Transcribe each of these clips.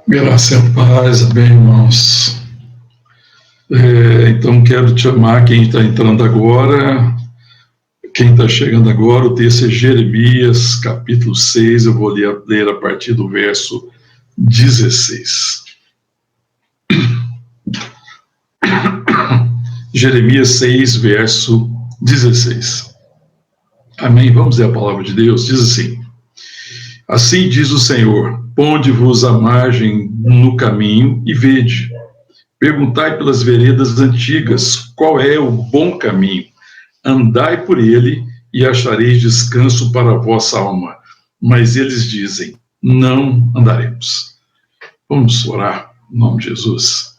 Graça e paz, amém, irmãos. Então, quero te chamar quem está entrando agora, quem está chegando agora. O texto é Jeremias, capítulo 6, eu vou ler a partir do verso 16. Jeremias 6, verso 16. Amém, vamos ler a palavra de Deus, diz assim: Assim diz o Senhor, ponde-vos à margem no caminho e vede. Perguntai pelas veredas antigas, qual é o bom caminho? Andai por ele e achareis descanso para a vossa alma. Mas eles dizem, não andaremos. Vamos orar em nome de Jesus.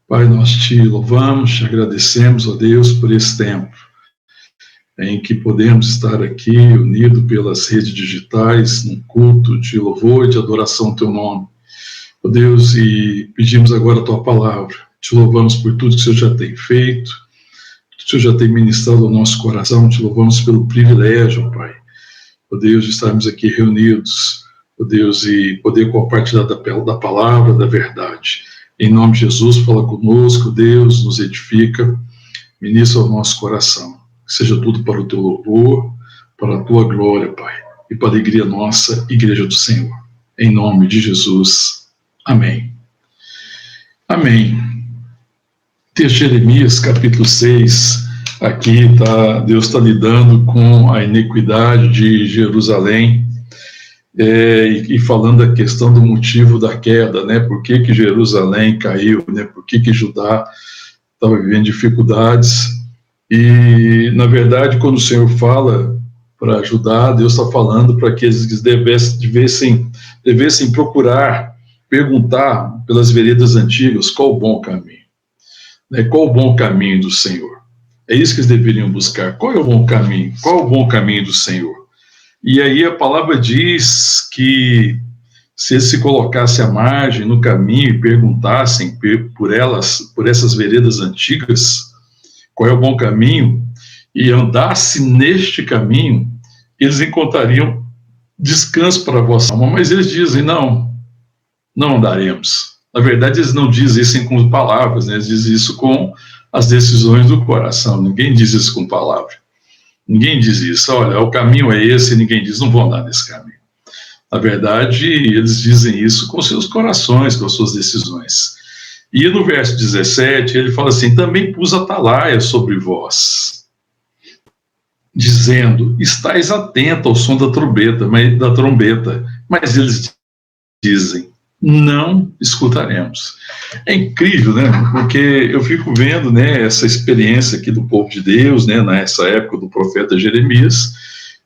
Pai, nós te louvamos, te agradecemos, ó Deus, por esse tempo em que podemos estar aqui unidos pelas redes digitais, num culto de louvor e de adoração ao teu nome. Ó Deus, e pedimos agora a tua palavra. Te louvamos por tudo que o Senhor já tem feito, que o Senhor já tem ministrado ao nosso coração. Te louvamos pelo privilégio, ó Pai, ó Deus, de estarmos aqui reunidos, ó Deus, e poder compartilhar da palavra, da verdade. Em nome de Jesus, fala conosco, Deus, nos edifica, ministra ao nosso coração. Que seja tudo para o teu louvor, para a tua glória, Pai, e para a alegria nossa, Igreja do Senhor. Em nome de Jesus. Amém. Amém. Texto de Jeremias, capítulo 6, aqui Deus está lidando com a iniquidade de Jerusalém, e falando da questão do motivo da queda, né? Por que Jerusalém caiu, né? Por que Judá estava vivendo dificuldades. E, na verdade, quando o Senhor fala para Judá, Deus está falando para que eles devessem procurar, perguntar pelas veredas antigas qual o bom caminho. Né? Qual o bom caminho do Senhor? É isso que eles deveriam buscar. Qual é o bom caminho? Qual o bom caminho do Senhor? E aí a palavra diz que se eles se colocassem à margem no caminho e perguntassem por essas veredas antigas, qual é o bom caminho, e andasse neste caminho, eles encontrariam descanso para a vossa alma. Mas eles dizem, não andaremos. Na verdade, eles não dizem isso com palavras, né? Eles dizem isso com as decisões do coração. Ninguém diz isso com palavra. Ninguém diz isso, olha, o caminho é esse, e ninguém diz, não vou andar nesse caminho. Na verdade, eles dizem isso com seus corações, com as suas decisões. E no verso 17, ele fala assim, também pus atalaia sobre vós, dizendo, estais atento ao som da trombeta, mas eles dizem, não escutaremos. É incrível, né? Porque eu fico vendo, né, essa experiência aqui do povo de Deus, né, nessa época do profeta Jeremias,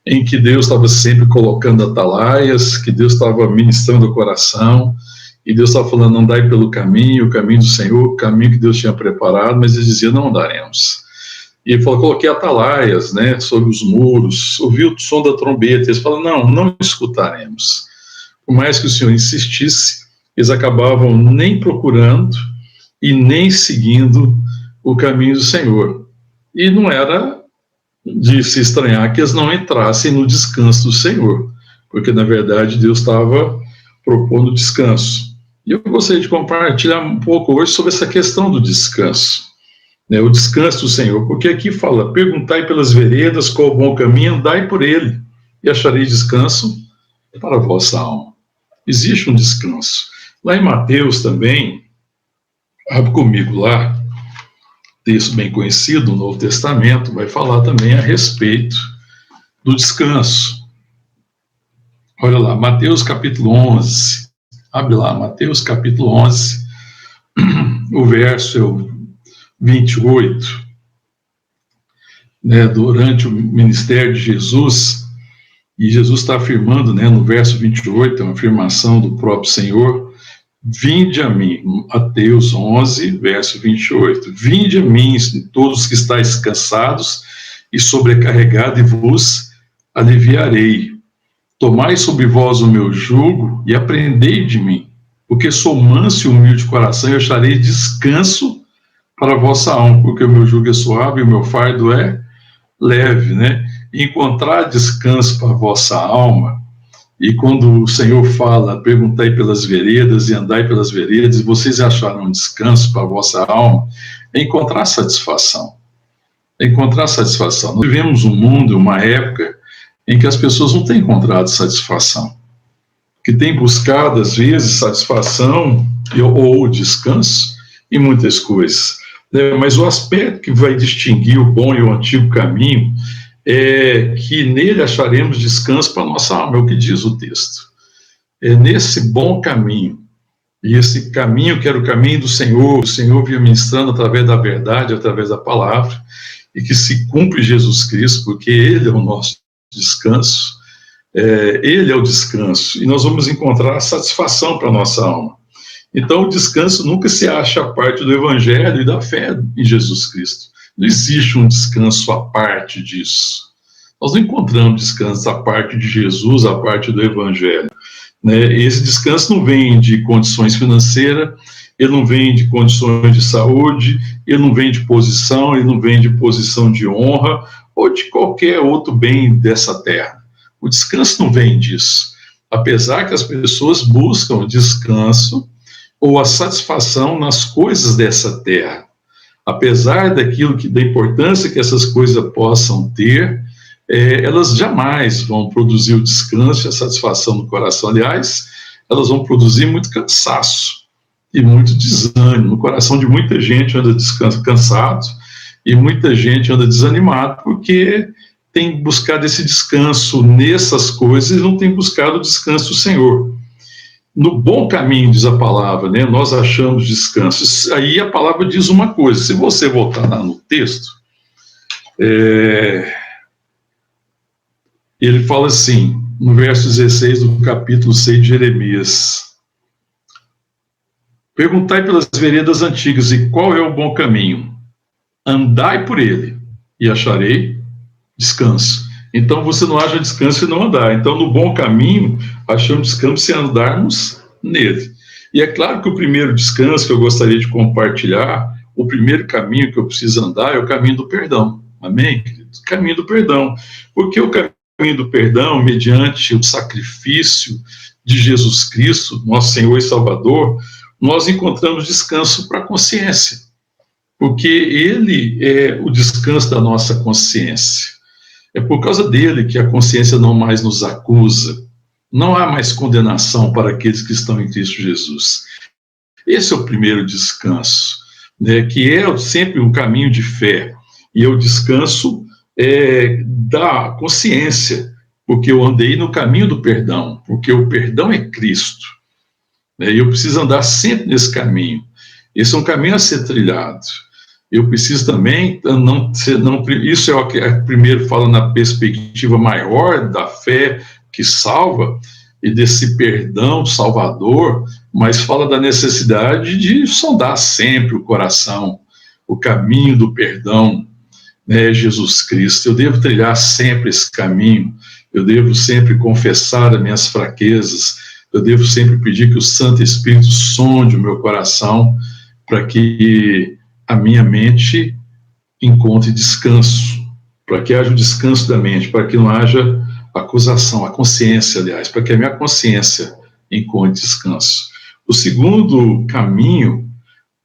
em que Deus estava sempre colocando atalaias, que Deus estava ministrando o coração, e Deus estava falando, andai pelo caminho, o caminho do Senhor, o caminho que Deus tinha preparado, mas eles diziam, não andaremos. E ele falou, coloquei atalaias, né, sobre os muros, ouvi o som da trombeta, eles falaram, não escutaremos. Por mais que o Senhor insistisse, eles acabavam nem procurando e nem seguindo o caminho do Senhor. E não era de se estranhar que eles não entrassem no descanso do Senhor, porque, na verdade, Deus estava propondo descanso. E eu gostaria de compartilhar um pouco hoje sobre essa questão do descanso, né, o descanso do Senhor, porque aqui fala, perguntai pelas veredas qual o bom caminho, andai por ele, e achareis descanso para a vossa alma. Existe um descanso. Lá em Mateus também, abre comigo lá, texto bem conhecido, no Novo Testamento, vai falar também a respeito do descanso. Olha lá, Mateus capítulo 11, abre lá, Mateus capítulo 11, o verso é o 28, né, durante o ministério de Jesus, e Jesus está afirmando, né, no verso 28, é uma afirmação do próprio Senhor, vinde a mim, Mateus 11, verso 28, vinde a mim, todos que estáis cansados e sobrecarregados, e vos aliviarei. Tomai sobre vós o meu jugo e aprendei de mim, porque sou manso e humilde de coração, e acharei descanso para a vossa alma, porque o meu jugo é suave e o meu fardo é leve, né? Encontrar descanso para a vossa alma E quando o Senhor fala, perguntai pelas veredas e andai pelas veredas, e vocês acharam um descanso para a vossa alma, é encontrar satisfação. É encontrar satisfação. Nós vivemos um mundo, uma época, em que as pessoas não têm encontrado satisfação, que têm buscado, às vezes, satisfação ou descanso em muitas coisas. Mas o aspecto que vai distinguir o bom e o antigo caminho é que nele acharemos descanso para a nossa alma, é o que diz o texto. É nesse bom caminho, e esse caminho que era o caminho do Senhor, o Senhor vinha ministrando através da verdade, através da palavra, e que se cumpre Jesus Cristo, porque Ele é o nosso descanso, Ele é o descanso, e nós vamos encontrar satisfação para a nossa alma. Então, o descanso nunca se acha a parte do Evangelho e da fé em Jesus Cristo. Não existe um descanso à parte disso. Nós não encontramos descanso à parte de Jesus, à parte do Evangelho. Esse descanso não vem de condições financeiras, ele não vem de condições de saúde, ele não vem de posição, ele não vem de posição de honra, ou de qualquer outro bem dessa terra. O descanso não vem disso. Apesar que as pessoas buscam descanso ou a satisfação nas coisas dessa terra. Apesar da importância que essas coisas possam ter, elas jamais vão produzir o descanso e a satisfação no coração. Aliás, elas vão produzir muito cansaço e muito desânimo. No coração de muita gente anda cansado e muita gente anda desanimado porque tem buscado esse descanso nessas coisas e não tem buscado o descanso do Senhor. No bom caminho, diz a palavra, nós achamos descanso. Aí a palavra diz uma coisa, se você voltar lá no texto, ele fala assim, no verso 16 do capítulo 6 de Jeremias: perguntai pelas veredas antigas, e qual é o bom caminho? Andai por ele, e acharei descanso. Então você não acha descanso se não andar. Então, no bom caminho, achamos descanso se andarmos nele. E é claro que o primeiro descanso que eu gostaria de compartilhar, o primeiro caminho que eu preciso andar é o caminho do perdão. Amém, queridos? O caminho do perdão. Porque o caminho do perdão, mediante o sacrifício de Jesus Cristo, nosso Senhor e Salvador, nós encontramos descanso para a consciência. Porque Ele é o descanso da nossa consciência. É por causa dele que a consciência não mais nos acusa. Não há mais condenação para aqueles que estão em Cristo Jesus. Esse é o primeiro descanso, que é sempre um caminho de fé. E é o descanso da consciência, porque eu andei no caminho do perdão, porque o perdão é Cristo. E eu preciso andar sempre nesse caminho. Esse é um caminho a ser trilhado. Eu preciso também, isso é o que primeiro fala na perspectiva maior da fé que salva, e desse perdão salvador, mas fala da necessidade de sondar sempre o coração, o caminho do perdão, Jesus Cristo. Eu devo trilhar sempre esse caminho, eu devo sempre confessar as minhas fraquezas, eu devo sempre pedir que o Santo Espírito sonde o meu coração, para que a minha mente encontre descanso, para que haja o descanso da mente, para que não haja acusação, a consciência, aliás, para que a minha consciência encontre descanso. O segundo caminho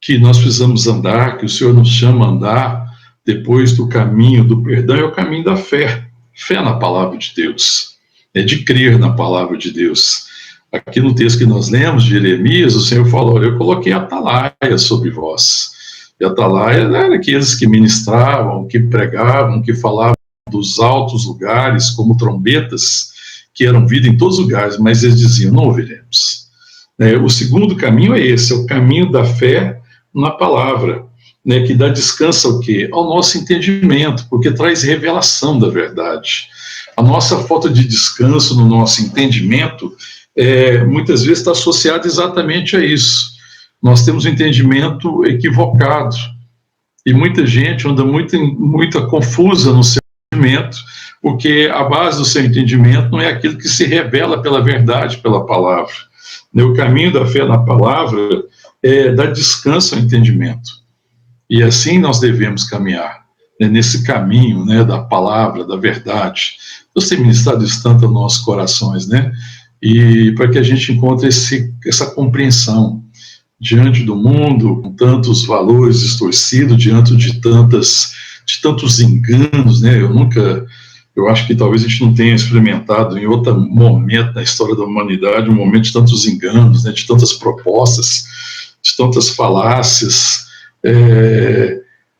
que nós precisamos andar, que o Senhor nos chama a andar, depois do caminho do perdão, é o caminho da fé. Fé na palavra de Deus, de crer na palavra de Deus. Aqui no texto que nós lemos, de Jeremias, o Senhor falou: eu coloquei atalaia sobre vós. E atalaia eram aqueles que ministravam, que pregavam, que falavam dos altos lugares, como trombetas, que eram vida em todos os lugares, mas eles diziam: não ouviremos. O segundo caminho é esse, é o caminho da fé na palavra, que dá descanso ao quê? Ao nosso entendimento, porque traz revelação da verdade. A nossa falta de descanso no nosso entendimento, muitas vezes está associada exatamente a isso. Nós temos um entendimento equivocado, e muita gente anda muito confusa no seu entendimento, porque a base do seu entendimento não é aquilo que se revela pela verdade, pela palavra. O caminho da fé na palavra dá descanso ao entendimento, e assim nós devemos caminhar, nesse caminho da palavra, da verdade. Deus tem ministrado isso tanto aos nossos corações, e para que a gente encontre essa compreensão diante do mundo, com tantos valores distorcidos, diante de tantos enganos, né? Eu acho que talvez a gente não tenha experimentado em outro momento na história da humanidade, um momento de tantos enganos, né? De tantas propostas, de tantas falácias,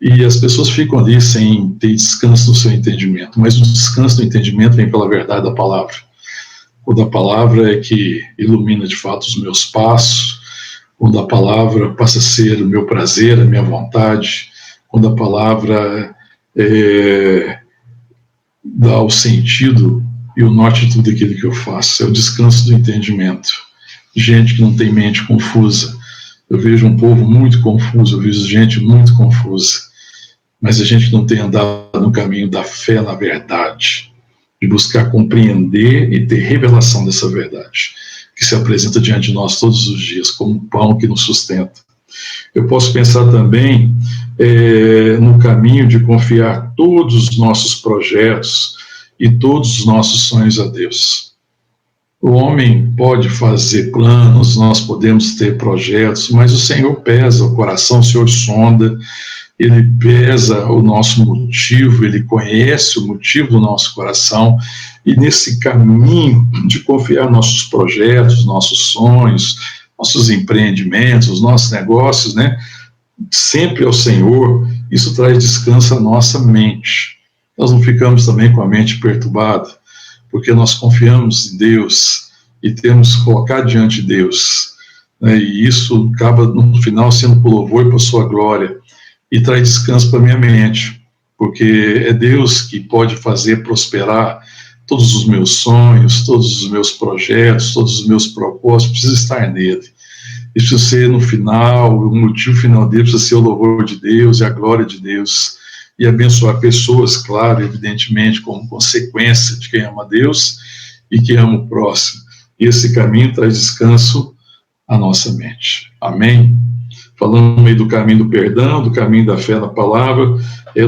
e as pessoas ficam ali sem ter descanso no seu entendimento, mas o descanso do entendimento vem pela verdade da palavra. O da palavra é que ilumina de fato os meus passos, quando a palavra passa a ser o meu prazer, a minha vontade, quando a palavra dá o sentido e o norte de tudo aquilo que eu faço. É o descanso do entendimento. Gente que não tem mente confusa. Eu vejo um povo muito confuso, eu vejo gente muito confusa, mas a gente não tem andado no caminho da fé na verdade, de buscar compreender e ter revelação dessa verdade, que se apresenta diante de nós todos os dias, como um pão que nos sustenta. Eu posso pensar também no caminho de confiar todos os nossos projetos e todos os nossos sonhos a Deus. O homem pode fazer planos, nós podemos ter projetos, mas o Senhor pesa o coração, o Senhor sonda, Ele pesa o nosso motivo, Ele conhece o motivo do nosso coração, e nesse caminho de confiar nossos projetos, nossos sonhos, nossos empreendimentos, os nossos negócios, né, sempre ao Senhor, isso traz descanso à nossa mente. Nós não ficamos também com a mente perturbada, porque nós confiamos em Deus e temos que colocar diante de Deus, né, e isso acaba no final sendo por louvor e por sua glória, e traz descanso para a minha mente, porque é Deus que pode fazer prosperar todos os meus sonhos, todos os meus projetos, todos os meus propósitos, precisa estar nele. Isso precisa ser no final, o motivo final dele precisa ser o louvor de Deus e a glória de Deus, e abençoar pessoas, claro, evidentemente, como consequência de quem ama a Deus e quem ama o próximo. E esse caminho traz descanso à nossa mente. Amém? Falando aí do caminho do perdão, do caminho da fé na palavra,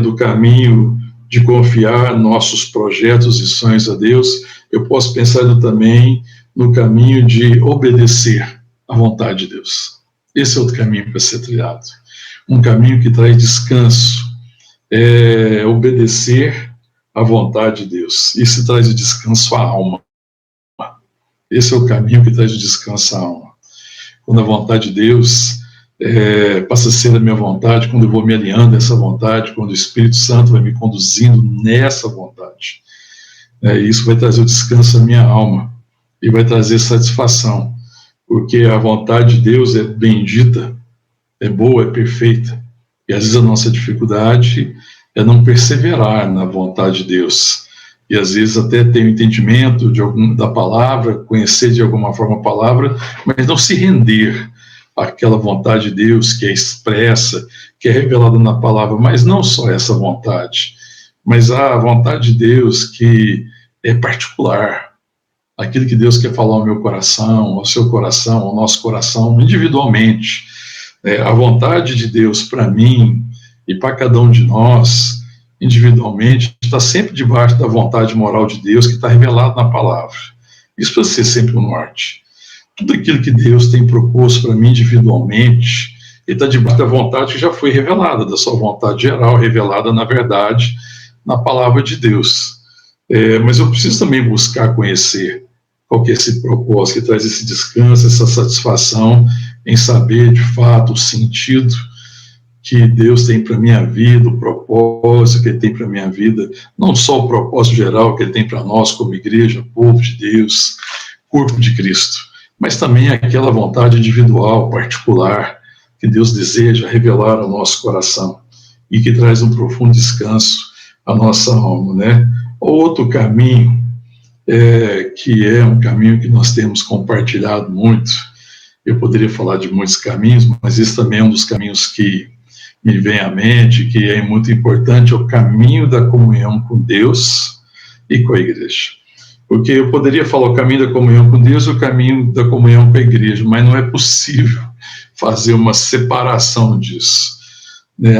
do caminho de confiar nossos projetos e sonhos a Deus, eu posso pensar também no caminho de obedecer à vontade de Deus. Esse é outro caminho para ser trilhado. Um caminho que traz descanso, obedecer à vontade de Deus. Isso traz o descanso à alma. Esse é o caminho que traz o descanso à alma. Quando a vontade de Deus passa a ser a minha vontade, quando eu vou me alinhando a essa vontade, quando o Espírito Santo vai me conduzindo nessa vontade. Isso vai trazer o descanso à minha alma e vai trazer satisfação, porque a vontade de Deus é bendita, é boa, é perfeita. E às vezes a nossa dificuldade é não perseverar na vontade de Deus. E às vezes até ter o entendimento da palavra, conhecer de alguma forma a palavra, mas não se render àquela vontade de Deus que é expressa, que é revelada na palavra, mas não só essa vontade, mas a vontade de Deus que é particular, aquilo que Deus quer falar ao meu coração, ao seu coração, ao nosso coração, individualmente. A vontade de Deus para mim e para cada um de nós, individualmente, está sempre debaixo da vontade moral de Deus que está revelado na palavra. Isso precisa ser sempre o norte. Tudo aquilo que Deus tem proposto para mim individualmente, ele está debaixo da vontade que já foi revelada, da sua vontade geral, revelada na verdade, na palavra de Deus. Mas eu preciso também buscar conhecer qual que é esse propósito que traz esse descanso, essa satisfação em saber de fato o sentido que Deus tem para a minha vida, o propósito que Ele tem para a minha vida, não só o propósito geral que Ele tem para nós como igreja, povo de Deus, corpo de Cristo, mas também aquela vontade individual, particular, que Deus deseja revelar ao nosso coração e que traz um profundo descanso à nossa alma, né? Outro caminho, que é um caminho que nós temos compartilhado muito, eu poderia falar de muitos caminhos, mas esse também é um dos caminhos que me vem à mente, que é muito importante, é o caminho da comunhão com Deus e com a igreja. Porque eu poderia falar o caminho da comunhão com Deus e o caminho da comunhão com a igreja, mas não é possível fazer uma separação disso.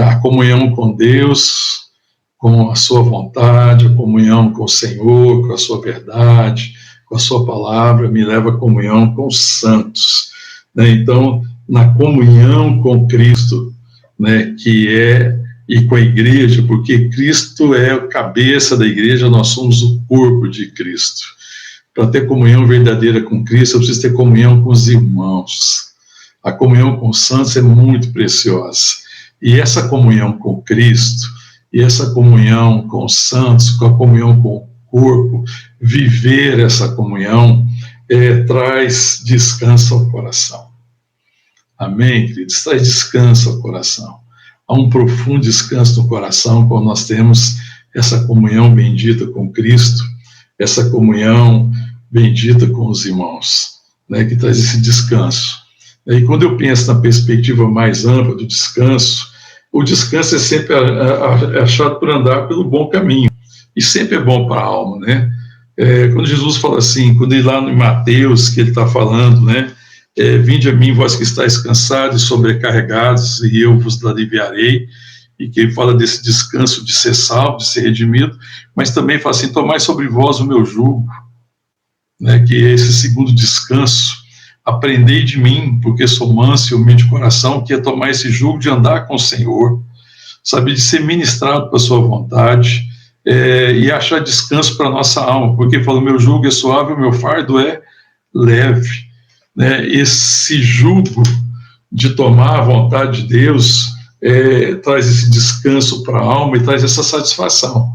A comunhão com Deus, com a sua vontade, a comunhão com o Senhor, com a sua verdade, com a sua palavra, me leva à comunhão com os santos, né? Então, na comunhão com Cristo, né, e com a igreja, porque Cristo é a cabeça da igreja, nós somos o corpo de Cristo. Para ter comunhão verdadeira com Cristo, eu preciso ter comunhão com os irmãos. A comunhão com os santos é muito preciosa. E essa comunhão com Cristo, e essa comunhão com os santos, com a comunhão com o corpo, viver essa comunhão, traz descanso ao coração. Amém, queridos? Traz descanso ao coração. Há um profundo descanso no coração quando nós temos essa comunhão bendita com Cristo, essa comunhão bendita com os irmãos, né, que traz esse descanso. E quando eu penso na perspectiva mais ampla do descanso, o descanso é sempre achado por andar pelo bom caminho, e sempre é bom para a alma, né? Quando Jesus fala assim, quando ele lá em Mateus, que ele está falando, né, vinde a mim, vós que estáis cansados e sobrecarregados, e eu vos aliviarei, e que ele fala desse descanso de ser salvo, de ser redimido, mas também fala assim, tomai sobre vós o meu jugo, né, que é esse segundo descanso, aprendei de mim, porque sou manso e humilde de coração, que é tomar esse jugo de andar com o Senhor, sabe, de ser ministrado pela sua vontade, e achar descanso para a nossa alma, porque ele fala, o meu jugo é suave, o meu fardo é leve, né? Esse jugo de tomar a vontade de Deus traz esse descanso para a alma e traz essa satisfação.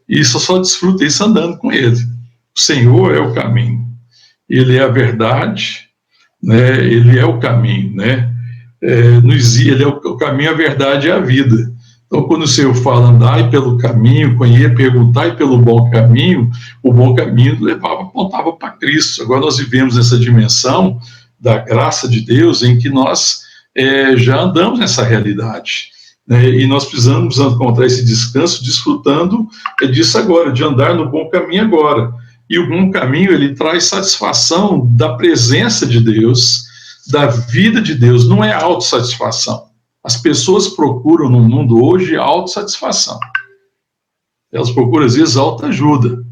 E isso eu só desfruto isso andando com Ele. O Senhor é o caminho, Ele é a verdade, né? Ele é o caminho, né? Ele é o caminho, a verdade e a vida. Então, quando o Senhor fala, andai pelo caminho, perguntai pelo bom caminho, o bom caminho apontava para Cristo. Agora nós vivemos nessa dimensão da graça de Deus, em que nós já andamos nessa realidade, né? E nós precisamos encontrar esse descanso, desfrutando disso agora, de andar no bom caminho agora. E o bom caminho, ele traz satisfação da presença de Deus, da vida de Deus, não é autossatisfação. As pessoas procuram no mundo hoje autossatisfação. Elas procuram, às vezes, autoajuda.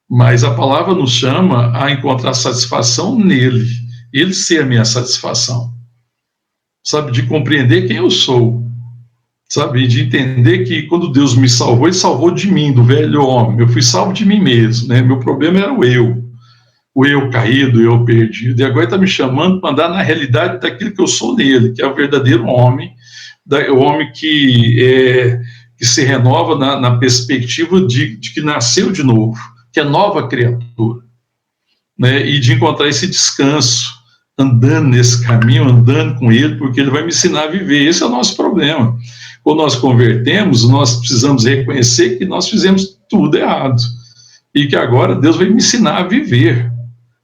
Mas a palavra nos chama a encontrar satisfação nele. Ele ser a minha satisfação. Sabe, de compreender quem eu sou. Sabe, de entender que quando Deus me salvou, Ele salvou de mim, do velho homem. Eu fui salvo de mim mesmo, né? Meu problema era o eu caído, o eu perdido. E agora Ele está me chamando para andar na realidade daquilo que eu sou nele, que é o verdadeiro homem, o homem que se renova na perspectiva de que nasceu de novo, que é nova criatura, né? E de encontrar esse descanso, andando nesse caminho, andando com Ele, porque Ele vai me ensinar a viver. Esse é o nosso problema. Quando nós convertemos, nós precisamos reconhecer que nós fizemos tudo errado, e que agora Deus vai me ensinar a viver.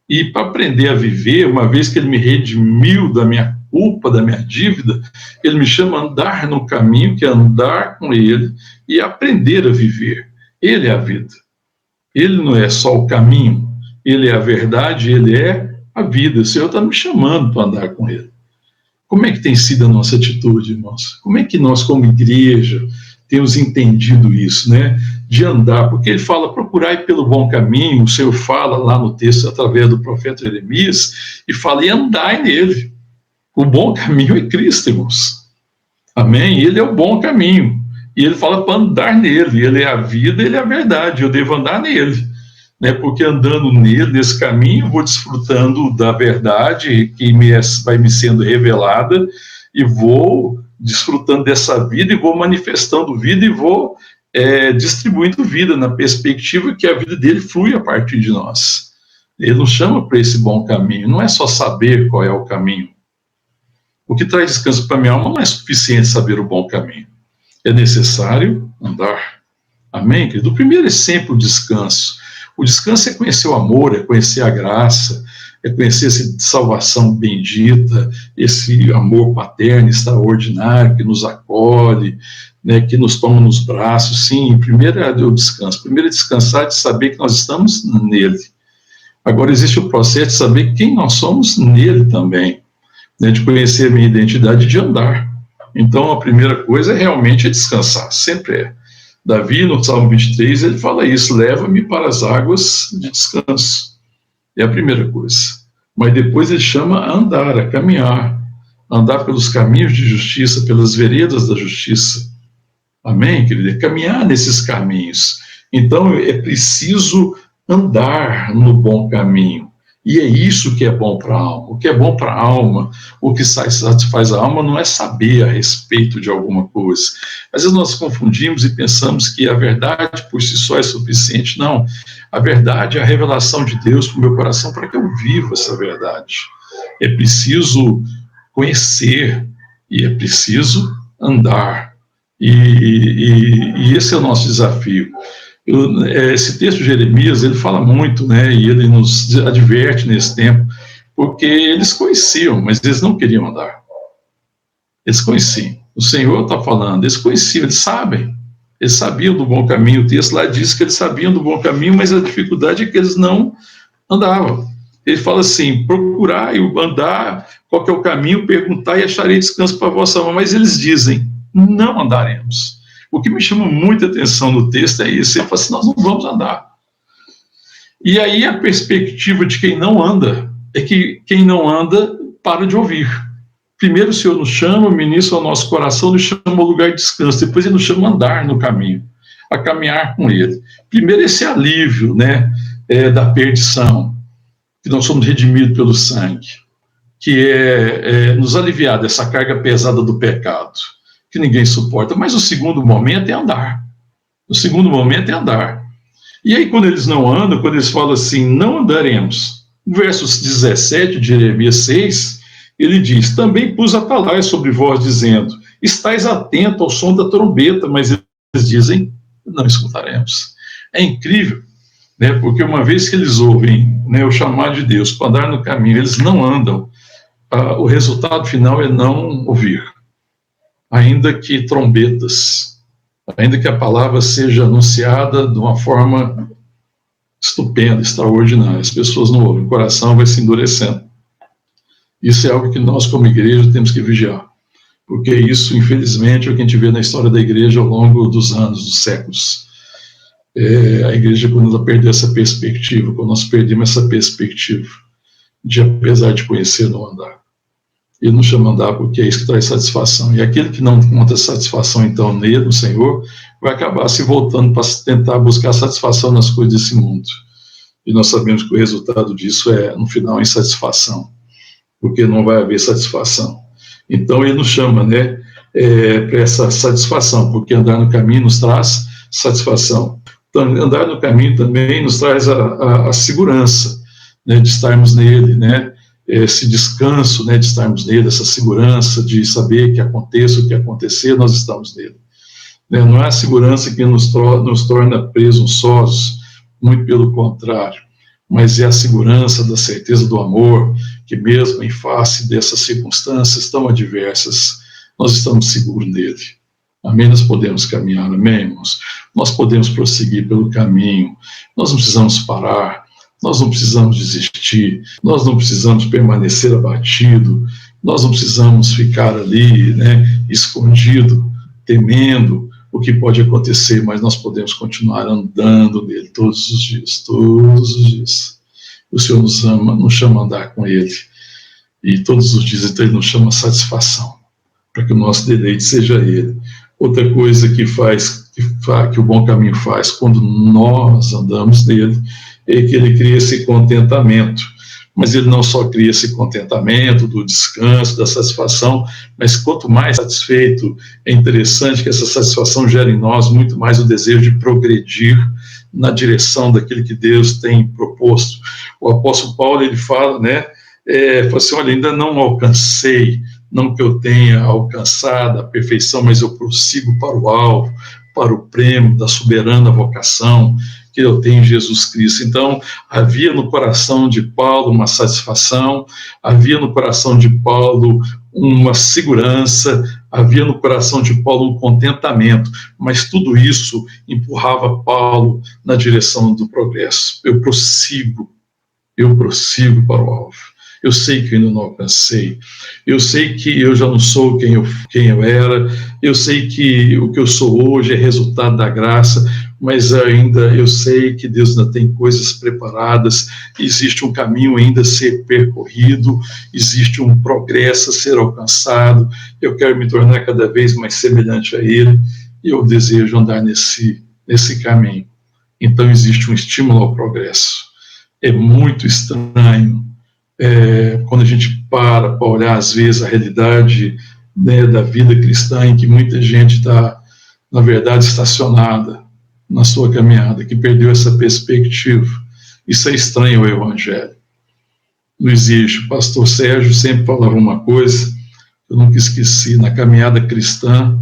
E para aprender a viver, uma vez que Ele me redimiu da minha culpa, da minha dívida, Ele me chama a andar no caminho, que é andar com Ele, e aprender a viver. Ele é a vida. Ele não é só o caminho, Ele é a verdade, Ele é a vida. O Senhor está me chamando para andar com Ele. Como é que tem sido a nossa atitude, irmãos? Como é que nós, como igreja, temos entendido isso, né? De andar, porque Ele fala, procurai pelo bom caminho, o Senhor fala lá no texto, através do profeta Jeremias, e fala, e andai nele. O bom caminho é Cristo, irmãos. Amém? Ele é o bom caminho. E Ele fala para andar nele. Ele é a vida, Ele é a verdade. Eu devo andar nele. Né, porque andando nele, nesse caminho, eu vou desfrutando da verdade que vai me sendo revelada, e vou desfrutando dessa vida, e vou manifestando vida, e vou distribuindo vida, na perspectiva que a vida dele flui a partir de nós. Ele nos chama para esse bom caminho, não é só saber qual é o caminho. O que traz descanso para a minha alma não é suficiente saber o bom caminho, é necessário andar. Amém, querido? O primeiro é sempre o descanso. O descanso é conhecer o amor, é conhecer a graça, é conhecer essa salvação bendita, esse amor paterno extraordinário que nos acolhe, né, que nos toma nos braços. Sim, primeiro é o descanso. Primeiro é descansar de saber que nós estamos nele. Agora existe o processo de saber quem nós somos nele também, né, de conhecer a minha identidade e de andar. Então a primeira coisa é realmente descansar, sempre é. Davi, no Salmo 23, ele fala isso, leva-me para as águas de descanso. É a primeira coisa. Mas depois ele chama a andar, a caminhar, andar pelos caminhos de justiça, pelas veredas da justiça. Amém, querido? É caminhar nesses caminhos. Então é preciso andar no bom caminho. E é isso que é bom para a alma. O que é bom para a alma, o que satisfaz a alma, não é saber a respeito de alguma coisa. Às vezes nós confundimos e pensamos que a verdade por si só é suficiente. Não. A verdade é a revelação de Deus para o meu coração, para que eu viva essa verdade. É preciso conhecer e é preciso andar. E esse é o nosso desafio. Esse texto de Jeremias, ele fala muito, né, e ele nos adverte nesse tempo, porque eles conheciam, mas eles não queriam andar. Eles conheciam. O Senhor está falando, eles conheciam, eles sabem. Eles sabiam do bom caminho. O texto lá diz que eles sabiam do bom caminho, mas a dificuldade é que eles não andavam. Ele fala assim, procurar e andar, qual que é o caminho, perguntar e acharei descanso para a vossa alma. Mas eles dizem, não andaremos. O que me chama muita atenção no texto é isso. Ele fala assim, nós não vamos andar. E aí a perspectiva de quem não anda é que quem não anda para de ouvir. Primeiro o Senhor nos chama, ministra ao nosso coração, nos chama ao lugar de descanso. Depois ele nos chama a andar no caminho, a caminhar com ele. Primeiro esse alívio, né, da perdição, que nós somos redimidos pelo sangue, que é nos aliviar dessa carga pesada do pecado, que ninguém suporta. Mas o segundo momento é andar. O segundo momento é andar. E aí quando eles não andam, quando eles falam assim, não andaremos, no versos 17 de Jeremias 6, ele diz, também pus atalaias sobre vós, dizendo, estais atento ao som da trombeta, mas eles dizem, não escutaremos. É incrível, né, porque uma vez que eles ouvem, né, o chamado de Deus para andar no caminho, eles não andam, o resultado final é não ouvir. Ainda que trombetas, ainda que a palavra seja anunciada de uma forma estupenda, extraordinária, as pessoas não ouvem, o coração vai se endurecendo. Isso é algo que nós, como igreja, temos que vigiar, porque isso, infelizmente, é o que a gente vê na história da igreja ao longo dos anos, dos séculos. A igreja, quando ela perdeu essa perspectiva, quando nós perdemos essa perspectiva de, apesar de conhecer, não andar. Ele nos chama a andar porque é isso que traz satisfação. E aquele que não encontra satisfação, então, nele, no Senhor, vai acabar se voltando para tentar buscar satisfação nas coisas desse mundo. E nós sabemos que o resultado disso é, no final, insatisfação, porque não vai haver satisfação. Então, ele nos chama, né, para essa satisfação, porque andar no caminho nos traz satisfação. Então, andar no caminho também nos traz a segurança, né, de estarmos nele, né, esse descanso, né, de estarmos nele, essa segurança de saber que aconteça o que acontecer, nós estamos nele. Não é a segurança que nos torna presunçosos, muito pelo contrário, mas é a segurança da certeza do amor, que mesmo em face dessas circunstâncias tão adversas, nós estamos seguros nele. Amém? Nós podemos caminhar, amém, irmãos? Nós podemos prosseguir pelo caminho, nós não precisamos parar, nós não precisamos desistir, nós não precisamos permanecer abatido, nós não precisamos ficar ali, né, escondido, temendo o que pode acontecer, mas nós podemos continuar andando nele todos os dias, todos os dias. O Senhor nos ama, nos chama a andar com ele, e todos os dias então, ele nos chama a satisfação, para que o nosso deleite seja ele. Outra coisa que o bom caminho faz, quando nós andamos nele, é que ele cria esse contentamento. Mas ele não só cria esse contentamento do descanso, da satisfação, mas quanto mais satisfeito, é interessante que essa satisfação gere em nós muito mais o desejo de progredir na direção daquilo que Deus tem proposto. O apóstolo Paulo, ele fala, né, fala assim, olha, ainda não alcancei, não que eu tenha alcançado a perfeição, mas eu prossigo para o alvo, para o prêmio da soberana vocação que eu tenho em Jesus Cristo. Então, havia no coração de Paulo uma satisfação, havia no coração de Paulo uma segurança, havia no coração de Paulo um contentamento, mas tudo isso empurrava Paulo na direção do progresso. Eu prossigo para o alvo. Eu sei que eu ainda não alcancei, eu sei que eu já não sou quem eu era, eu sei que o que eu sou hoje é resultado da graça, mas ainda eu sei que Deus ainda tem coisas preparadas, existe um caminho ainda a ser percorrido, existe um progresso a ser alcançado, eu quero me tornar cada vez mais semelhante a Ele, e eu desejo andar nesse caminho. Então existe um estímulo ao progresso. É muito estranho quando a gente para olhar, às vezes, a realidade, né, da vida cristã, em que muita gente está, na verdade, estacionada na sua caminhada, que perdeu essa perspectiva. Isso é estranho ao Evangelho. Não existe. O pastor Sérgio sempre falava uma coisa, eu nunca esqueci, na caminhada cristã,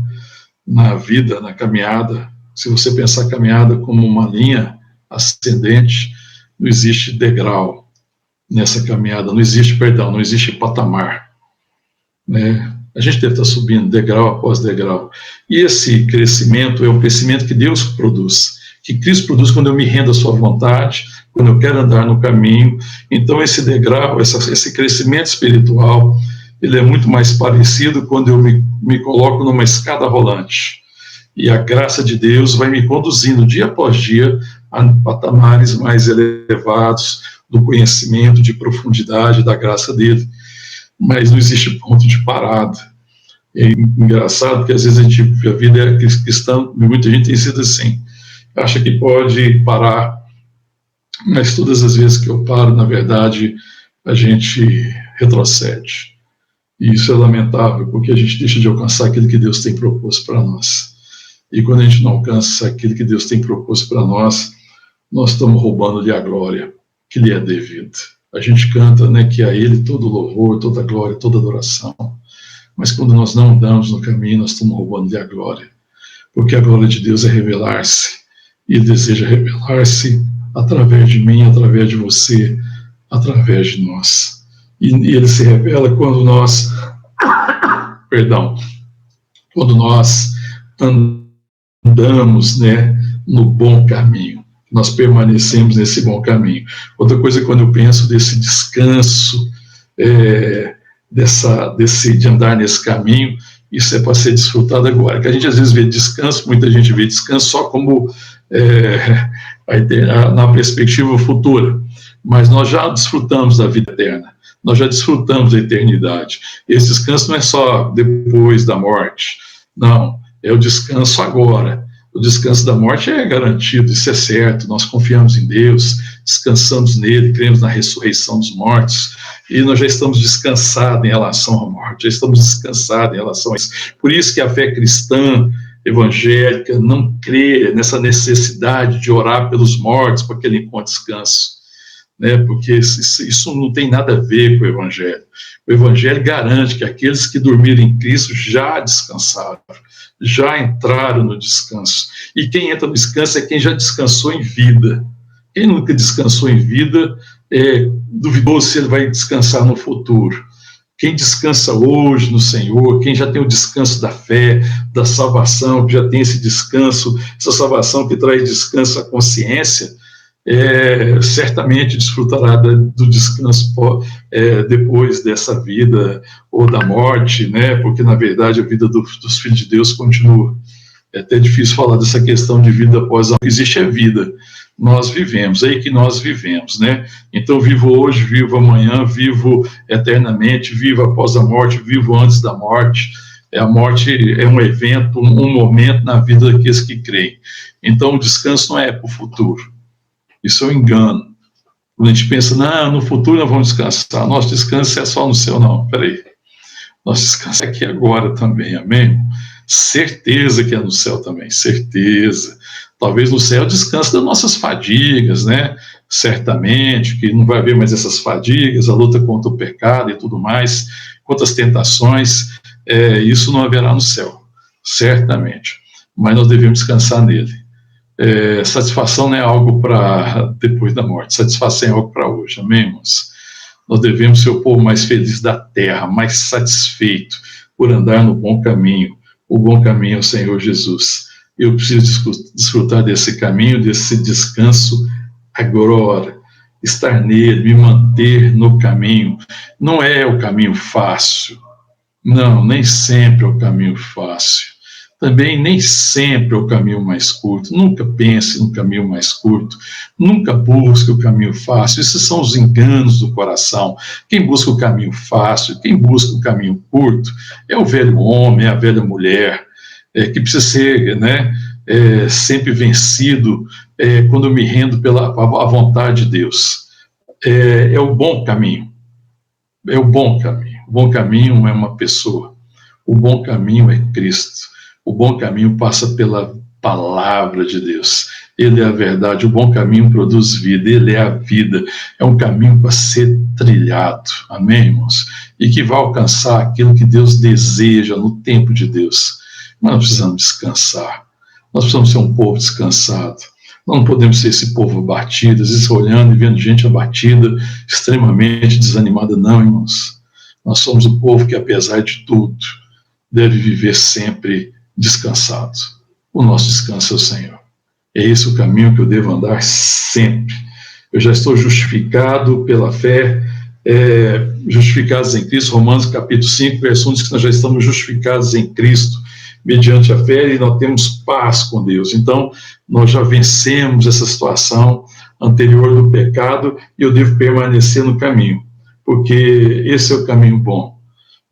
na vida, na caminhada, se você pensar a caminhada como uma linha ascendente, não existe degrau nessa caminhada, não existe patamar, né? A gente deve estar subindo degrau após degrau, e esse crescimento é um crescimento que Deus produz, que Cristo produz quando eu me rendo à sua vontade, quando eu quero andar no caminho. Então esse degrau, esse crescimento espiritual, ele é muito mais parecido quando eu me coloco numa escada rolante, e a graça de Deus vai me conduzindo dia após dia a patamares mais elevados do conhecimento, de profundidade da graça dele, mas não existe ponto de parada. É engraçado porque às vezes a vida cristã, muita gente tem sido assim, acha que pode parar, mas todas as vezes que eu paro, na verdade, a gente retrocede. E isso é lamentável, porque a gente deixa de alcançar aquilo que Deus tem proposto para nós. E quando a gente não alcança aquilo que Deus tem proposto para nós estamos roubando-lhe a glória que lhe é devida. A gente canta, né, que a Ele todo louvor, toda glória, toda adoração. Mas quando nós não andamos no caminho, nós estamos roubando-lhe a glória. Porque a glória de Deus é revelar-se. E Ele deseja revelar-se através de mim, através de você, através de nós. E Ele se revela quando nós, quando nós andamos, né, no bom caminho. Nós permanecemos nesse bom caminho. Outra coisa, quando eu penso desse descanso, de andar nesse caminho, isso é para ser desfrutado agora. Que a gente às vezes vê descanso, muita gente vê descanso só como na perspectiva futura, mas nós já desfrutamos da vida eterna, nós já desfrutamos da eternidade. Esse descanso não é só depois da morte, não, é o descanso agora. O descanso da morte é garantido, isso é certo, nós confiamos em Deus, descansamos nele, cremos na ressurreição dos mortos, e nós já estamos descansados em relação à morte, já estamos descansados em relação a isso. Por isso que a fé cristã, evangélica, não crê nessa necessidade de orar pelos mortos para que ele encontre descanso, né? Porque isso não tem nada a ver com o Evangelho. O Evangelho garante que aqueles que dormiram em Cristo já descansaram, já entraram no descanso. E quem entra no descanso é quem já descansou em vida. Quem nunca descansou em vida, duvidoso se ele vai descansar no futuro. Quem descansa hoje no Senhor, quem já tem o descanso da fé, da salvação, que já tem esse descanso, essa salvação que traz descanso à consciência, certamente desfrutará do descanso depois dessa vida ou da morte, né? Porque na verdade a vida dos filhos de Deus continua. É até difícil falar dessa questão de vida após a morte. Existe a vida, nós vivemos, é aí que nós vivemos, né? Então vivo hoje, vivo amanhã, vivo eternamente, vivo após a morte, vivo antes da morte. A morte é um evento, um momento na vida daqueles que creem. Então o descanso não é para o futuro. Isso é um engano. Quando a gente pensa, não, no futuro nós vamos descansar, nosso descanso é só no céu, não, peraí. Nosso descanso é aqui agora também, amém? Certeza que é no céu também, certeza. Talvez no céu descanse das nossas fadigas, né? Certamente, que não vai haver mais essas fadigas, a luta contra o pecado e tudo mais, contra as tentações, isso não haverá no céu, certamente. Mas nós devemos descansar nele. Satisfação não é algo para depois da morte, satisfação é algo para hoje, amém, irmãos? Nós devemos ser o povo mais feliz da terra, mais satisfeito por andar no bom caminho. O bom caminho é o Senhor Jesus. Eu preciso desfrutar desse caminho, desse descanso agora, estar nele, me manter no caminho. Não é o caminho fácil, não, nem sempre é o caminho fácil. também nem sempre é o caminho mais curto. Nunca pense no caminho mais curto, nunca busque o caminho fácil. Esses são os enganos do coração. Quem busca o caminho fácil, quem busca o caminho curto, é o velho homem, é a velha mulher, que precisa ser, né, sempre vencido quando eu me rendo à vontade de Deus. É o bom caminho. É o bom caminho. O bom caminho é uma pessoa. O bom caminho é Cristo. O bom caminho passa pela palavra de Deus. Ele é a verdade. O bom caminho produz vida. Ele é a vida. É um caminho para ser trilhado. Amém, irmãos? E que vai alcançar aquilo que Deus deseja no tempo de Deus. Mas nós precisamos descansar. Nós precisamos ser um povo descansado. Nós não podemos ser esse povo abatido, às vezes olhando e vendo gente abatida, extremamente desanimada. Não, irmãos. Nós somos o povo que, apesar de tudo, deve viver sempre descansado. O nosso descanso é o Senhor. É esse o caminho que eu devo andar sempre. Eu já estou justificado pela fé, justificados em Cristo. Romanos capítulo 5, verso 1 diz que nós já estamos justificados em Cristo, mediante a fé, e nós temos paz com Deus. Então, nós já vencemos essa situação anterior do pecado, e eu devo permanecer no caminho, porque esse é o caminho bom.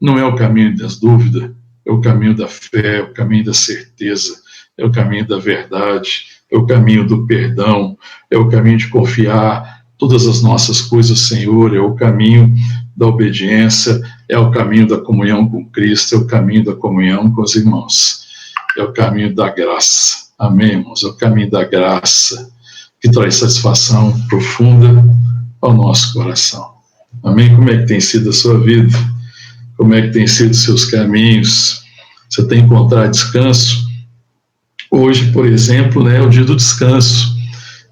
Não é o caminho das dúvidas, é o caminho da fé, é o caminho da certeza, é o caminho da verdade, é o caminho do perdão, é o caminho de confiar todas as nossas coisas ao Senhor, é o caminho da obediência, é o caminho da comunhão com Cristo, é o caminho da comunhão com os irmãos, é o caminho da graça. Amém, irmãos? É o caminho da graça que traz satisfação profunda ao nosso coração. Amém? Como é que tem sido a sua vida? Como é que tem sido os seus caminhos? Você tem encontrado descanso? Hoje, por exemplo, né, é o dia do descanso.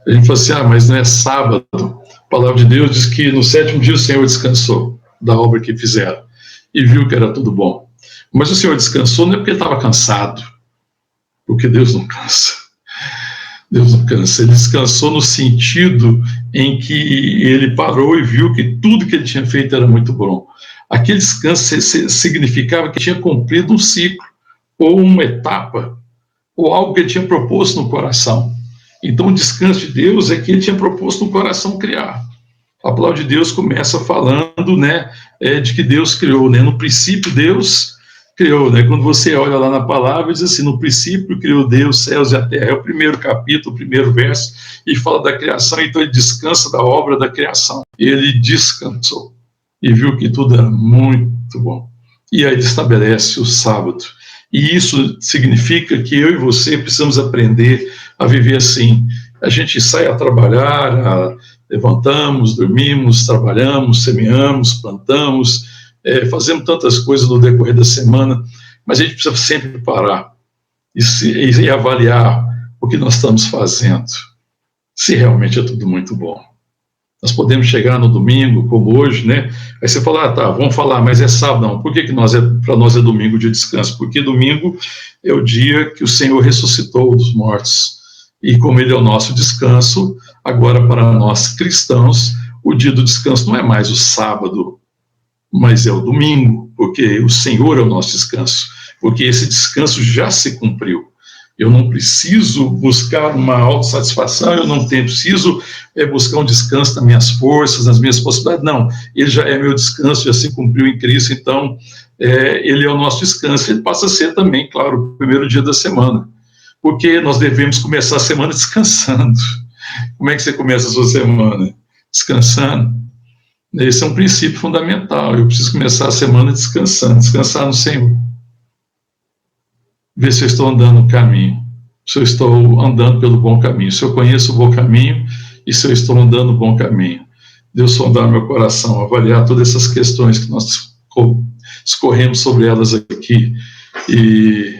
A gente fala assim, mas não é sábado. A palavra de Deus diz que no 7º dia o Senhor descansou da obra que fizeram e viu que era tudo bom. Mas o Senhor descansou não é porque ele estava cansado, porque Deus não cansa. Deus não cansa. Ele descansou no sentido em que ele parou e viu que tudo que ele tinha feito era muito bom. Aquele descanso significava que tinha cumprido um ciclo, ou uma etapa, ou algo que ele tinha proposto no coração. Então, o descanso de Deus é que ele tinha proposto no coração criar. A palavra de Deus começa falando, né, de que Deus criou, né? No princípio, Deus criou, né? Quando você olha lá na palavra, diz assim, no princípio criou Deus, céus e a terra. É o primeiro capítulo, o primeiro verso, e fala da criação, então ele descansa da obra da criação. Ele descansou e viu que tudo era muito bom. E aí ele estabelece o sábado. E isso significa que eu e você precisamos aprender a viver assim. A gente sai a trabalhar, levantamos, dormimos, trabalhamos, semeamos, plantamos, fazemos tantas coisas no decorrer da semana, mas a gente precisa sempre parar e avaliar o que nós estamos fazendo, se realmente é tudo muito bom. Nós podemos chegar no domingo, como hoje, né? Aí você fala, tá, vamos falar, mas é sábado. Não, por que para nós é domingo de descanso? Porque domingo é o dia que o Senhor ressuscitou dos mortos. E como ele é o nosso descanso, agora para nós cristãos, o dia do descanso não é mais o sábado, mas é o domingo, porque o Senhor é o nosso descanso, porque esse descanso já se cumpriu. Eu não preciso buscar uma autossatisfação, eu não preciso buscar um descanso nas minhas forças, nas minhas possibilidades, não. Ele já é meu descanso, já se cumpriu em Cristo, então ele é o nosso descanso. Ele passa a ser também, claro, o primeiro dia da semana, porque nós devemos começar a semana descansando. Como é que você começa a sua semana? Descansando. Esse é um princípio fundamental. Eu preciso começar a semana descansando, descansar no Senhor. Ver se eu estou andando no caminho, se eu estou andando pelo bom caminho, se eu conheço o bom caminho e se eu estou andando no bom caminho. Deus sondar meu coração, avaliar todas essas questões que nós escorremos sobre elas aqui, e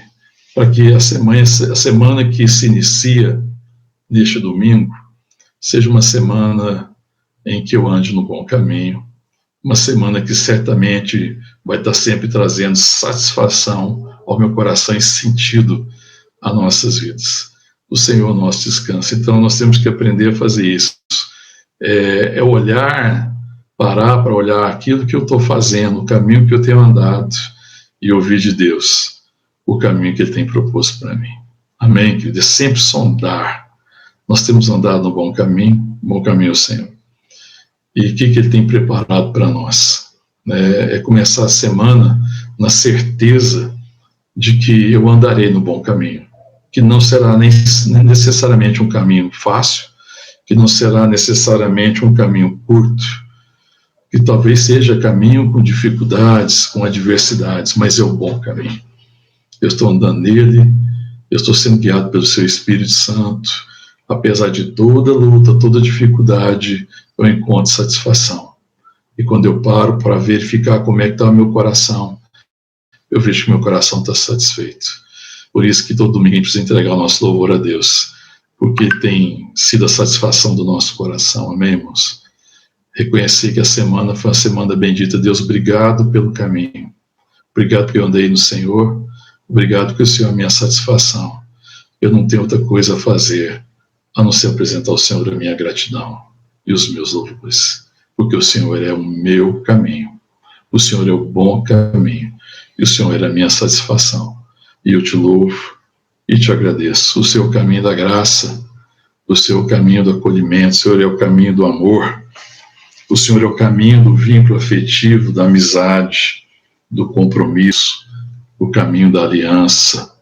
para que a semana que se inicia neste domingo seja uma semana em que eu ande no bom caminho, uma semana que certamente vai estar sempre trazendo satisfação ao meu coração e sentido às nossas vidas. O Senhor é o nosso descanso. Então nós temos que aprender a fazer isso. É olhar, parar para olhar aquilo que eu estou fazendo, o caminho que eu tenho andado, e ouvir de Deus. o caminho que Ele tem proposto para mim. Amém, querido? É sempre sondar. Nós temos andado no bom caminho, Senhor. E o que Ele tem preparado para nós? É começar a semana na certeza de que eu andarei no bom caminho, que não será nem necessariamente um caminho fácil, que não será necessariamente um caminho curto, que talvez seja caminho com dificuldades, com adversidades, mas é o bom caminho. Eu estou andando nele, eu estou sendo guiado pelo seu Espírito Santo. Apesar de toda luta, toda dificuldade, eu encontro satisfação. E quando eu paro para verificar como é que está o meu coração, eu vejo que meu coração está satisfeito. Por isso que todo domingo a gente precisa entregar o nosso louvor a Deus, porque tem sido a satisfação do nosso coração. Amém, irmãos? Reconhecer que a semana foi uma semana bendita. Deus, obrigado pelo caminho. Obrigado porque eu andei no Senhor. Obrigado porque o Senhor é a minha satisfação. Eu não tenho outra coisa a fazer a não ser apresentar ao Senhor a minha gratidão e os meus louvores, porque o Senhor é o meu caminho, o Senhor é o bom caminho, e o Senhor é a minha satisfação, e eu te louvo e te agradeço. O seu caminho da graça, o seu caminho do acolhimento, o Senhor é o caminho do amor, o Senhor é o caminho do vínculo afetivo, da amizade, do compromisso, o caminho da aliança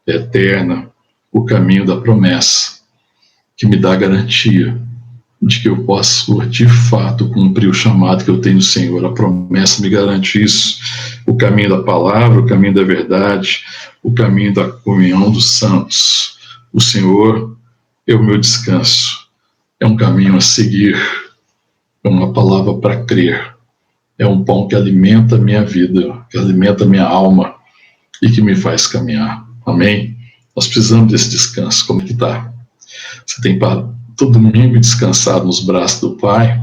eterna, o caminho da promessa, que me dá garantia de que eu posso, de fato, cumprir o chamado que eu tenho no Senhor. A promessa me garante isso. O caminho da palavra, o caminho da verdade, o caminho da comunhão dos santos. O Senhor é o meu descanso. É um caminho a seguir. É uma palavra para crer. É um pão que alimenta a minha vida, que alimenta a minha alma e que me faz caminhar. Amém? Nós precisamos desse descanso. Como é que está? Você tem para todo domingo descansado nos braços do Pai?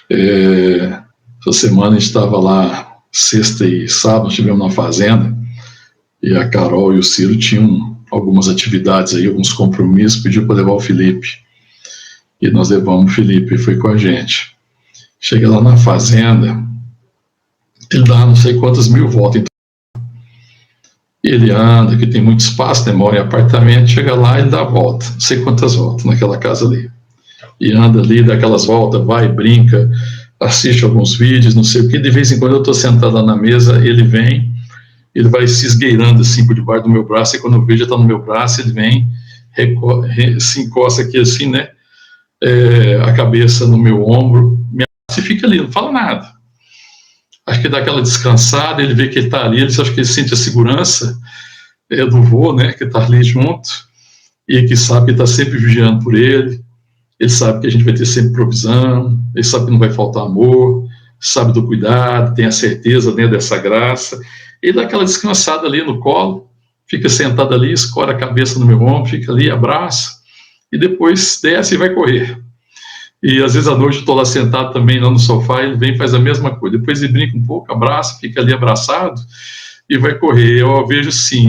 Essa semana a gente estava lá, sexta e sábado, estivemos na fazenda, e a Carol e o Ciro tinham algumas atividades aí, alguns compromissos, pediu para levar o Felipe. E nós levamos o Felipe, e foi com a gente. Chega lá na fazenda, ele dá não sei quantas mil voltas. Então, ele anda, que tem muito espaço, mora em apartamento, chega lá e ele dá a volta, não sei quantas voltas naquela casa ali. E anda ali, dá aquelas voltas, vai, brinca, assiste alguns vídeos, não sei o que. De vez em quando eu estou sentado lá na mesa, ele vem, ele vai se esgueirando assim por debaixo do meu braço, e quando eu vejo ele está no meu braço, ele vem, se encosta aqui assim, né, a cabeça no meu ombro, me abraça e fica ali, não fala nada. Acho que dá aquela descansada, ele vê que ele está ali, ele acha que ele sente a segurança do vô, né, que está ali junto, e que sabe que está sempre vigiando por ele sabe que a gente vai ter sempre provisão, ele sabe que não vai faltar amor, sabe do cuidado, tem a certeza dentro dessa graça, ele dá aquela descansada ali no colo, fica sentado ali, escora a cabeça no meu ombro, fica ali, abraça, e depois desce e vai correr. E às vezes à noite eu estou lá sentado também lá no sofá, ele vem e faz a mesma coisa. Depois ele brinca um pouco, abraça, fica ali abraçado e vai correr. Eu vejo sim,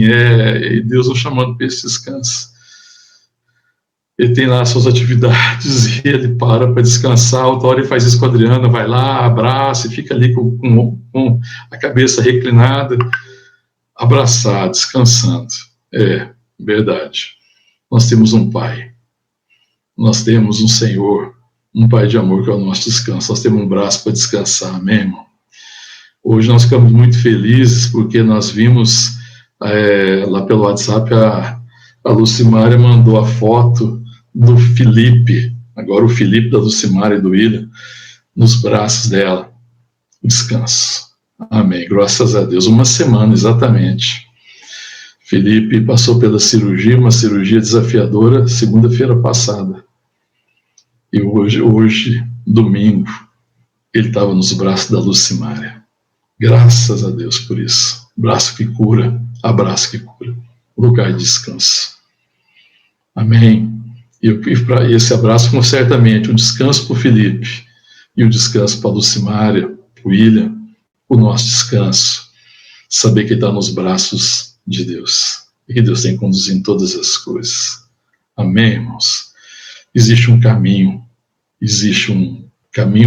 Deus o chamando para esse descanso. Ele tem lá as suas atividades e ele para descansar. Outra hora ele faz isso com a Adriana, vai lá, abraça e fica ali com a cabeça reclinada, abraçado, descansando. É verdade. Nós temos um Pai. Nós temos um Senhor, um Pai de amor que é o nosso descanso. Nós temos um braço para descansar, amém, irmão? Hoje nós ficamos muito felizes porque nós vimos lá pelo WhatsApp a Lucimária mandou a foto do Felipe, agora o Felipe da Lucimária e do William, nos braços dela. Descanso. Amém. Graças a Deus. Uma semana exatamente. Felipe passou pela cirurgia, uma cirurgia desafiadora, segunda-feira passada. E hoje, domingo, ele estava nos braços da Lucimária. Graças a Deus por isso. Braço que cura, abraço que cura. Lugar de descanso. Amém. E para esse abraço foi certamente um descanso para o Felipe e um descanso para a Lucimária, para o William, o nosso descanso. Saber que ele está nos braços de Deus e que Deus tem conduzido todas as coisas. Amém, irmãos? Existe um caminho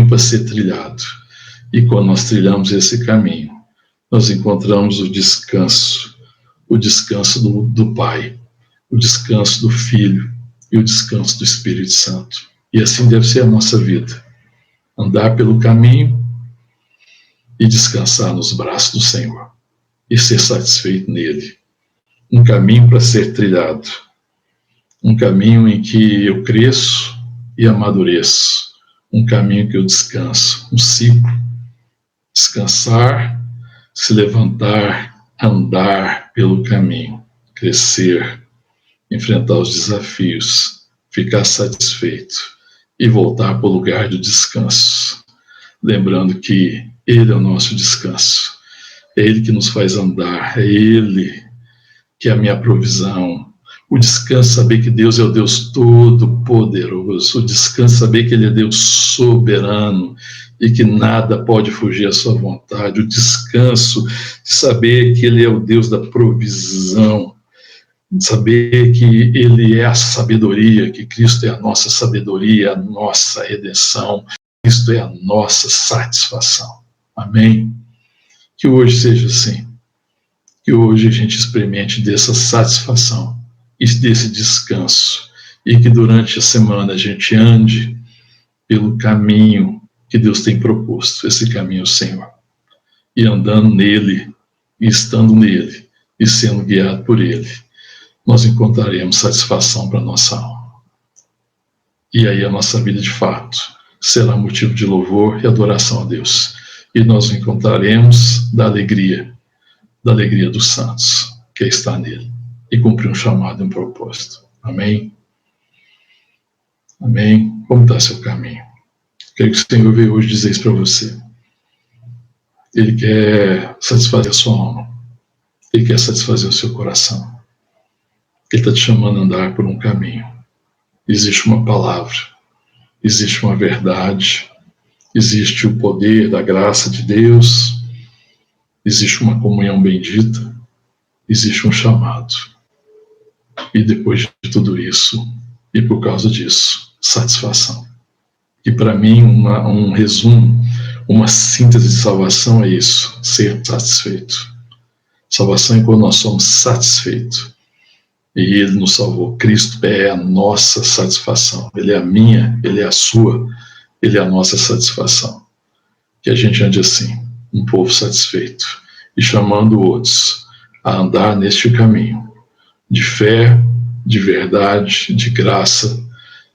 para ser trilhado. E quando nós trilhamos esse caminho, nós encontramos o descanso, o descanso do Pai, o descanso do Filho e o descanso do Espírito Santo. E assim deve ser a nossa vida. Andar pelo caminho e descansar nos braços do Senhor e ser satisfeito nele. Um caminho para ser trilhado. Um caminho em que eu cresço e amadureço. Um caminho que eu descanso. Um ciclo. Descansar, se levantar, andar pelo caminho, crescer, enfrentar os desafios, ficar satisfeito e voltar para o lugar do descanso. Lembrando que Ele é o nosso descanso. É Ele que nos faz andar. É Ele que é a minha provisão. O descanso, saber que Deus é o Deus Todo-Poderoso. O descanso, saber que Ele é Deus soberano e que nada pode fugir à sua vontade. O descanso de saber que Ele é o Deus da provisão. De saber que Ele é a sabedoria, que Cristo é a nossa sabedoria, a nossa redenção. Cristo é a nossa satisfação. Amém? Que hoje seja assim. Que hoje a gente experimente dessa satisfação e desse descanso. E que durante a semana a gente ande pelo caminho que Deus tem proposto. Esse caminho, Senhor. E andando nele, e estando nele, e sendo guiado por Ele, nós encontraremos satisfação para a nossa alma. E aí a nossa vida, de fato, será motivo de louvor e adoração a Deus. E nós encontraremos da alegria dos santos, que é estar nele e cumprir um chamado e um propósito. Amém? Amém? Como está seu caminho? Quero que o Senhor veio hoje dizer isso para você. Ele quer satisfazer a sua alma. Ele quer satisfazer o seu coração. Ele está te chamando a andar por um caminho. Existe uma palavra, existe uma verdade, existe o poder da graça de Deus, existe uma comunhão bendita, existe um chamado. E depois de tudo isso, e por causa disso, satisfação. E para mim, um resumo, uma síntese de salvação é isso, ser satisfeito. Salvação é quando nós somos satisfeitos. E Ele nos salvou. Cristo é a nossa satisfação. Ele é a minha, Ele é a sua, Ele é a nossa satisfação. Que a gente ande assim, um povo satisfeito, e chamando outros a andar neste caminho de fé, de verdade, de graça,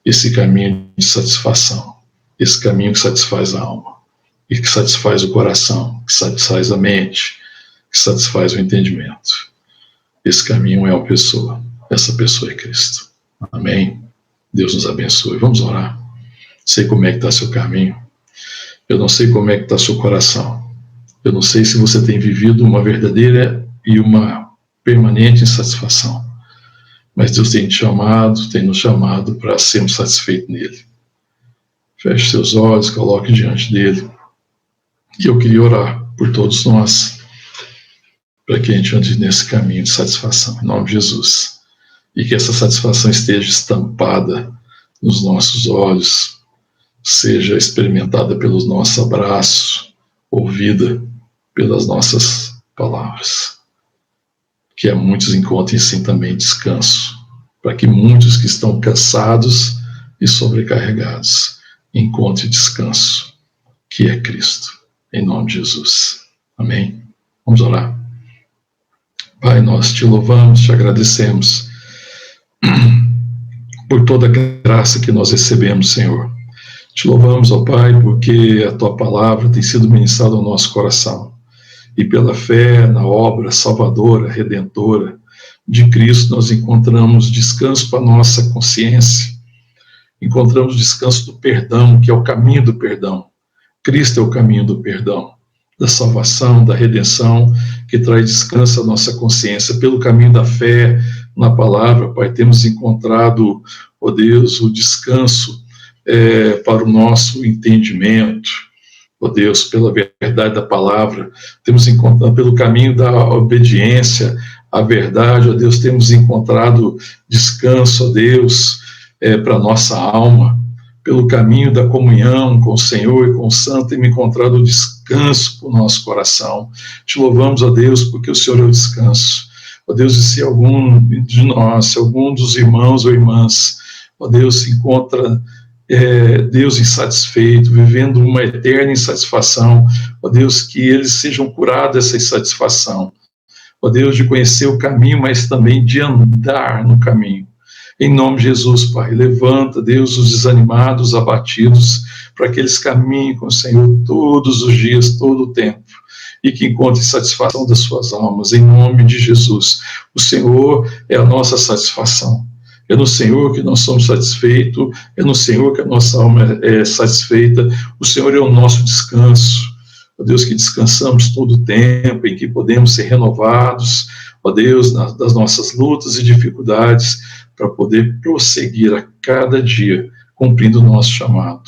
esse caminho de satisfação, esse caminho que satisfaz a alma, e que satisfaz o coração, que satisfaz a mente, que satisfaz o entendimento. Esse caminho é uma pessoa, essa pessoa é Cristo. Amém? Deus nos abençoe. Vamos orar. Sei como é que está seu caminho. Eu não sei como é que está seu coração. Eu não sei se você tem vivido uma verdadeira e uma permanente insatisfação. Mas Deus tem nos chamado para sermos satisfeitos nele. Feche seus olhos, coloque diante dele. E eu queria orar por todos nós, para que a gente ande nesse caminho de satisfação, em nome de Jesus. E que essa satisfação esteja estampada nos nossos olhos, seja experimentada pelos nossos abraços, ouvida pelas nossas palavras. Que a muitos encontrem sim também descanso, para que muitos que estão cansados e sobrecarregados encontrem descanso, que é Cristo, em nome de Jesus. Amém? Vamos orar. Pai, nós te louvamos, te agradecemos por toda a graça que nós recebemos, Senhor. Te louvamos, ó Pai, porque a Tua palavra tem sido ministrada ao nosso coração. E pela fé na obra salvadora, redentora de Cristo, nós encontramos descanso para a nossa consciência. Encontramos descanso do perdão, que é o caminho do perdão. Cristo é o caminho do perdão, da salvação, da redenção, que traz descanso à nossa consciência. Pelo caminho da fé na palavra, Pai, temos encontrado, ó Deus, o descanso para o nosso entendimento. Ó Deus, pela verdade da palavra, temos encontrado, pelo caminho da obediência à verdade, ó Deus, temos encontrado descanso, ó Deus, para a nossa alma. Pelo caminho da comunhão com o Senhor e com o Santo, temos encontrado descanso para o nosso coração. Te louvamos, ó Deus, porque o Senhor é o descanso. Ó Deus, e se algum de nós, se algum dos irmãos ou irmãs, ó Deus, se encontra, Deus, insatisfeito, vivendo uma eterna insatisfação, ó Deus, que eles sejam curados dessa insatisfação, ó Deus, de conhecer o caminho, mas também de andar no caminho. Em nome de Jesus, Pai, levanta, Deus, os desanimados, os abatidos, para que eles caminhem com o Senhor todos os dias, todo o tempo, e que encontrem satisfação das suas almas, em nome de Jesus. O Senhor é a nossa satisfação. É no Senhor que nós somos satisfeitos, é no Senhor que a nossa alma é satisfeita, o Senhor é o nosso descanso. Ó Deus, que descansamos todo o tempo, em que podemos ser renovados, ó Deus, das nossas lutas e dificuldades, para poder prosseguir a cada dia, cumprindo o nosso chamado.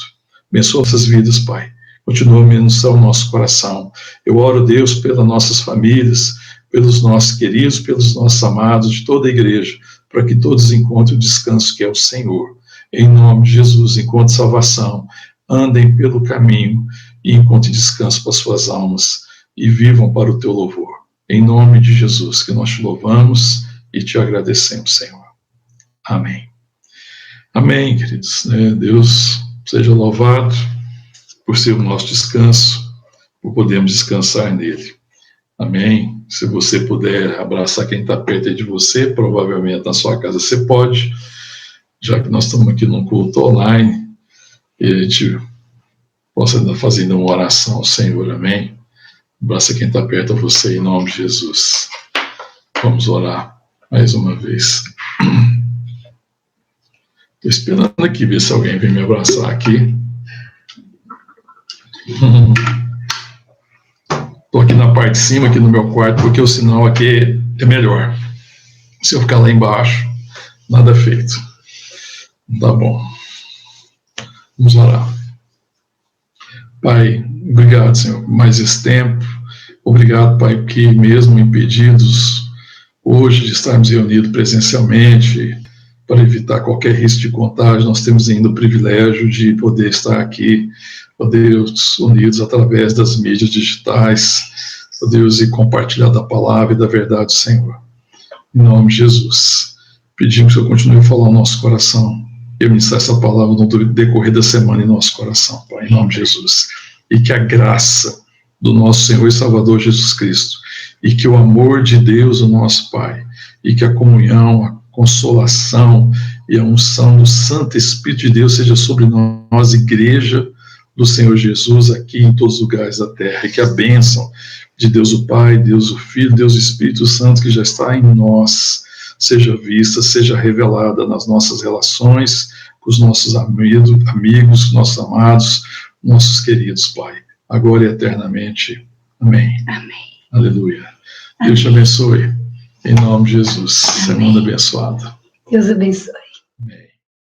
Abençoa essas vidas, Pai. Continua a abençoar o nosso coração. Eu oro, Deus, pelas nossas famílias, pelos nossos queridos, pelos nossos amados, de toda a igreja, para que todos encontrem o descanso que é o Senhor. Em nome de Jesus, encontre salvação, andem pelo caminho e encontrem descanso para suas almas e vivam para o teu louvor. Em nome de Jesus, que nós te louvamos e te agradecemos, Senhor. Amém. Amém, queridos. Deus seja louvado por ser o nosso descanso, por podermos descansar nele. Amém. Se você puder abraçar quem está perto de você, provavelmente na sua casa você pode, já que nós estamos aqui num culto online, e a gente possa estar fazendo uma oração ao Senhor. Amém. Abraça quem está perto de você, em nome de Jesus. Vamos orar mais uma vez. Estou esperando aqui, ver se alguém vem me abraçar aqui. Estou aqui na parte de cima, aqui no meu quarto, porque o sinal aqui é melhor. Se eu ficar lá embaixo, nada feito. Tá bom. Vamos orar. Pai, obrigado, Senhor, por mais esse tempo. Obrigado, Pai, porque mesmo impedidos hoje de estarmos reunidos presencialmente, para evitar qualquer risco de contágio, nós temos ainda o privilégio de poder estar aqui, ó Deus, unidos através das mídias digitais, ó Deus, e compartilhar da palavra e da verdade do Senhor. Em nome de Jesus, pedimos que o Senhor continue a falar no nosso coração e ministrar essa palavra no decorrer da semana em nosso coração, Pai, em nome de Jesus. E que a graça do nosso Senhor e Salvador Jesus Cristo, e que o amor de Deus, o nosso Pai, e que a comunhão, a consolação e a unção do Santo Espírito de Deus seja sobre nós, igreja do Senhor Jesus, aqui em todos os lugares da terra, e que a bênção de Deus o Pai, Deus o Filho, Deus o Espírito Santo, que já está em nós, seja vista, seja revelada nas nossas relações com os nossos amigos, nossos amados, nossos queridos, Pai, agora e eternamente. Amém. Amém. Aleluia. Amém. Deus te abençoe. Em nome de Jesus. Amém. Semana abençoada. Deus abençoe.